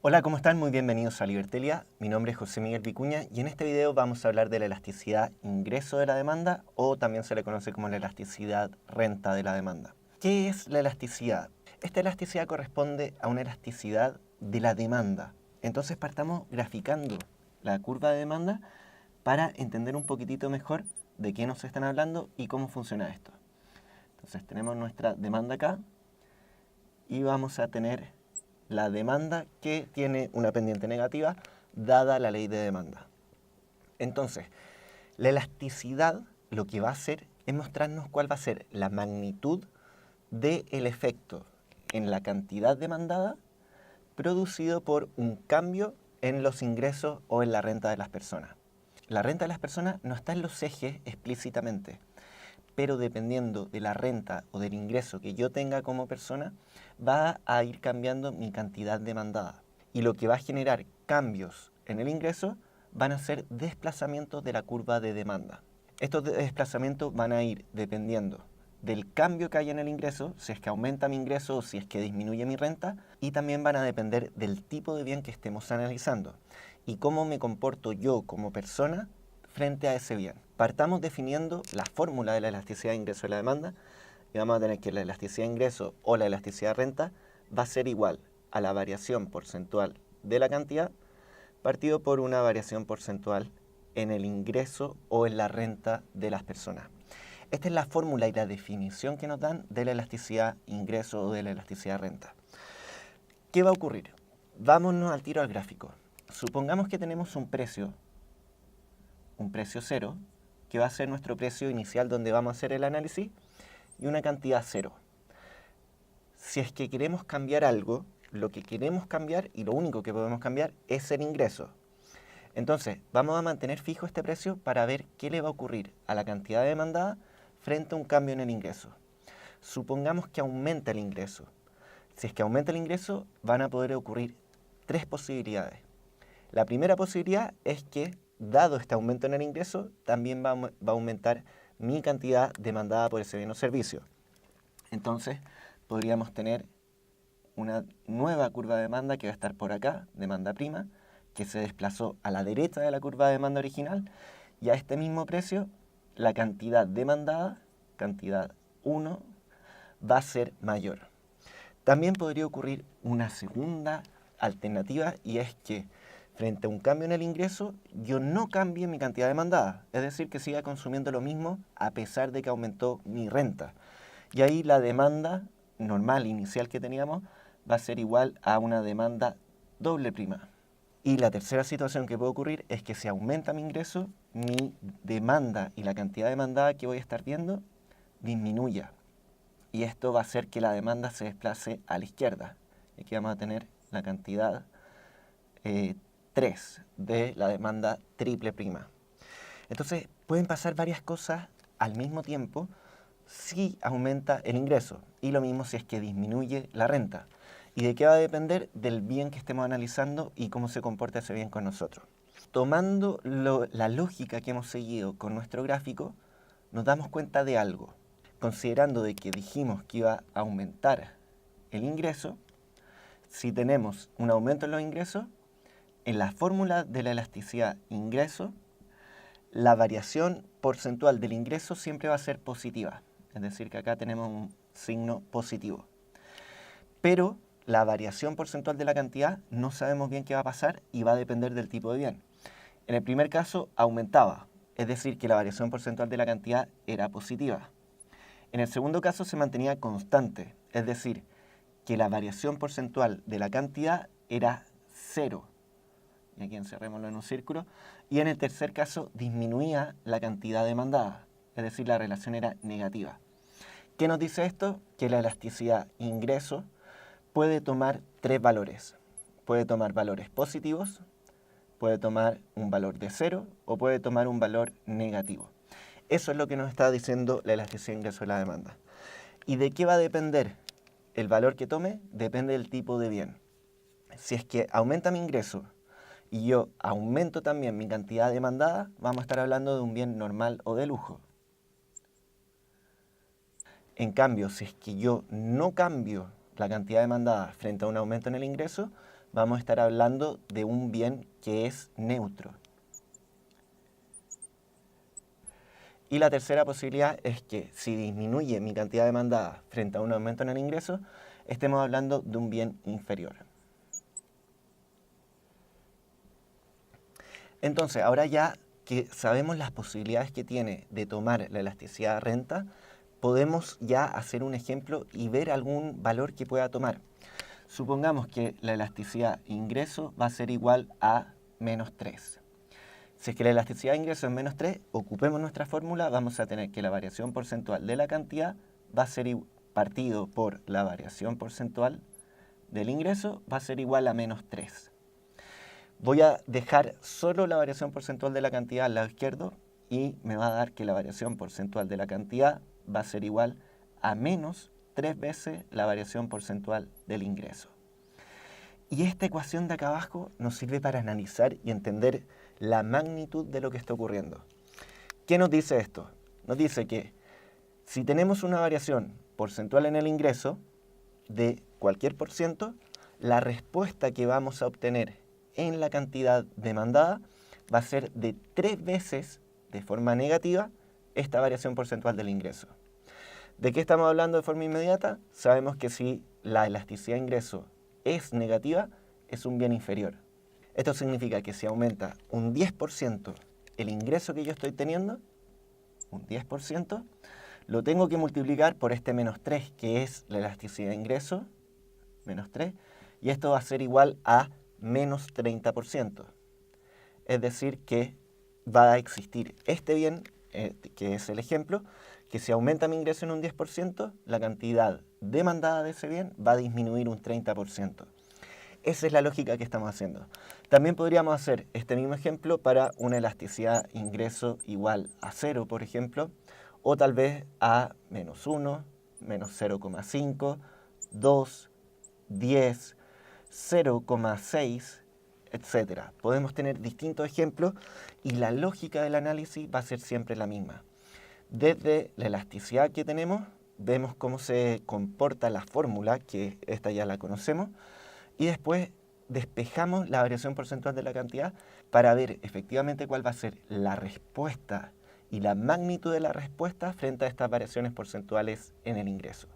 Hola, ¿cómo están? Muy bienvenidos a Libertelia. Mi nombre es José Miguel Vicuña y en este video vamos a hablar de la elasticidad ingreso de la demanda o también se le conoce como la elasticidad renta de la demanda. ¿Qué es la elasticidad? Esta elasticidad corresponde a una elasticidad de la demanda. Entonces partamos graficando la curva de demanda para entender un poquitito mejor de qué nos están hablando y cómo funciona esto. Entonces tenemos nuestra demanda acá y vamos a tener la demanda que tiene una pendiente negativa dada la ley de demanda. Entonces, la elasticidad lo que va a hacer es mostrarnos cuál va a ser la magnitud del efecto en la cantidad demandada producido por un cambio en los ingresos o en la renta de las personas. La renta de las personas no está en los ejes explícitamente, pero dependiendo de la renta o del ingreso que yo tenga como persona, va a ir cambiando mi cantidad demandada. Y lo que va a generar cambios en el ingreso van a ser desplazamientos de la curva de demanda. Estos desplazamientos van a ir dependiendo del cambio que haya en el ingreso, si es que aumenta mi ingreso o si es que disminuye mi renta, y también van a depender del tipo de bien que estemos analizando y cómo me comporto yo como persona frente a ese bien. Partamos definiendo la fórmula de la elasticidad de ingreso de la demanda y vamos a tener que la elasticidad de ingreso o la elasticidad de renta va a ser igual a la variación porcentual de la cantidad partido por una variación porcentual en el ingreso o en la renta de las personas. Esta es la fórmula y la definición que nos dan de la elasticidad ingreso o de la elasticidad renta. ¿Qué va a ocurrir? Vámonos al tiro al gráfico. Supongamos que tenemos un precio cero, que va a ser nuestro precio inicial donde vamos a hacer el análisis, y una cantidad cero. Si es que queremos cambiar algo, lo que queremos cambiar y lo único que podemos cambiar es el ingreso. Entonces, vamos a mantener fijo este precio para ver qué le va a ocurrir a la cantidad demandada frente a un cambio en el ingreso. Supongamos que aumenta el ingreso. Si es que aumenta el ingreso, van a poder ocurrir tres posibilidades. La primera posibilidad es que, dado este aumento en el ingreso, también va a aumentar mi cantidad demandada por ese bien o servicio. Entonces, podríamos tener una nueva curva de demanda que va a estar por acá, demanda prima, que se desplazó a la derecha de la curva de demanda original, y a este mismo precio, la cantidad demandada, cantidad 1, va a ser mayor. También podría ocurrir una segunda alternativa, y es que frente a un cambio en el ingreso, yo no cambie mi cantidad demandada, es decir, que siga consumiendo lo mismo a pesar de que aumentó mi renta. Y ahí la demanda normal, inicial que teníamos, va a ser igual a una demanda doble prima. Y la tercera situación que puede ocurrir es que si aumenta mi ingreso, mi demanda y la cantidad demandada que voy a estar viendo disminuya. Y esto va a hacer que la demanda se desplace a la izquierda. Aquí vamos a tener la cantidad 3 de la demanda triple prima. Entonces pueden pasar varias cosas al mismo tiempo si aumenta el ingreso y lo mismo si es que disminuye la renta. ¿Y de qué va a depender? Del bien que estemos analizando y cómo se comporta ese bien con nosotros. Tomando la lógica que hemos seguido con nuestro gráfico, nos damos cuenta de algo. Considerando de que dijimos que iba a aumentar el ingreso, si tenemos un aumento en los ingresos, en la fórmula de la elasticidad ingreso, la variación porcentual del ingreso siempre va a ser positiva. Es decir, que acá tenemos un signo positivo. Pero la variación porcentual de la cantidad no sabemos bien qué va a pasar y va a depender del tipo de bien. En el primer caso aumentaba, es decir, que la variación porcentual de la cantidad era positiva. En el segundo caso se mantenía constante, es decir, que la variación porcentual de la cantidad era cero. Y aquí encerrémoslo en un círculo. Y en el tercer caso disminuía la cantidad demandada, es decir, la relación era negativa. ¿Qué nos dice esto? Que la elasticidad ingreso puede tomar tres valores. Puede tomar valores positivos, puede tomar un valor de cero o puede tomar un valor negativo. Eso es lo que nos está diciendo la elasticidad ingreso de la demanda. ¿Y de qué va a depender el valor que tome? Depende del tipo de bien. Si es que aumenta mi ingreso y yo aumento también mi cantidad demandada, vamos a estar hablando de un bien normal o de lujo. En cambio, si es que yo no cambio la cantidad demandada frente a un aumento en el ingreso, vamos a estar hablando de un bien que es neutro. Y la tercera posibilidad es que si disminuye mi cantidad demandada frente a un aumento en el ingreso, estemos hablando de un bien inferior. Entonces, ahora ya que sabemos las posibilidades que tiene de tomar la elasticidad de renta, podemos ya hacer un ejemplo y ver algún valor que pueda tomar. Supongamos que la elasticidad ingreso va a ser igual a -3. Si es que la elasticidad de ingreso es -3, ocupemos nuestra fórmula, vamos a tener que la variación porcentual de la cantidad va a ser partido por la variación porcentual del ingreso va a ser igual a -3. Voy a dejar solo la variación porcentual de la cantidad al lado izquierdo y me va a dar que la variación porcentual de la cantidad va a ser igual a -3 veces la variación porcentual del ingreso. Y esta ecuación de acá abajo nos sirve para analizar y entender la magnitud de lo que está ocurriendo. ¿Qué nos dice esto? Nos dice que si tenemos una variación porcentual en el ingreso de cualquier por ciento, la respuesta que vamos a obtener en la cantidad demandada va a ser de 3 veces de forma negativa esta variación porcentual del ingreso. ¿De qué estamos hablando de forma inmediata? Sabemos que si la elasticidad de ingreso es negativa, es un bien inferior. Esto significa que si aumenta un 10% el ingreso que yo estoy teniendo, un 10%, lo tengo que multiplicar por este -3, que es la elasticidad de ingreso, -3, y esto va a ser igual a -30%. Es decir, que va a existir este bien, que es el ejemplo, que si aumenta mi ingreso en un 10%, la cantidad demandada de ese bien va a disminuir un 30%. Esa es la lógica que estamos haciendo. También podríamos hacer este mismo ejemplo para una elasticidad ingreso igual a 0, por ejemplo, o tal vez a -1, -0,5, 2, 10, 0,6, etc. Podemos tener distintos ejemplos y la lógica del análisis va a ser siempre la misma. Desde la elasticidad que tenemos, vemos cómo se comporta la fórmula, que esta ya la conocemos, y después despejamos la variación porcentual de la cantidad para ver efectivamente cuál va a ser la respuesta y la magnitud de la respuesta frente a estas variaciones porcentuales en el ingreso.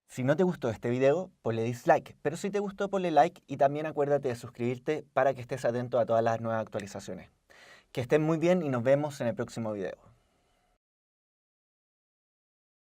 Si no te gustó este video, ponle dislike, pero si te gustó, ponle like y también acuérdate de suscribirte para que estés atento a todas las nuevas actualizaciones. Que estén muy bien y nos vemos en el próximo video.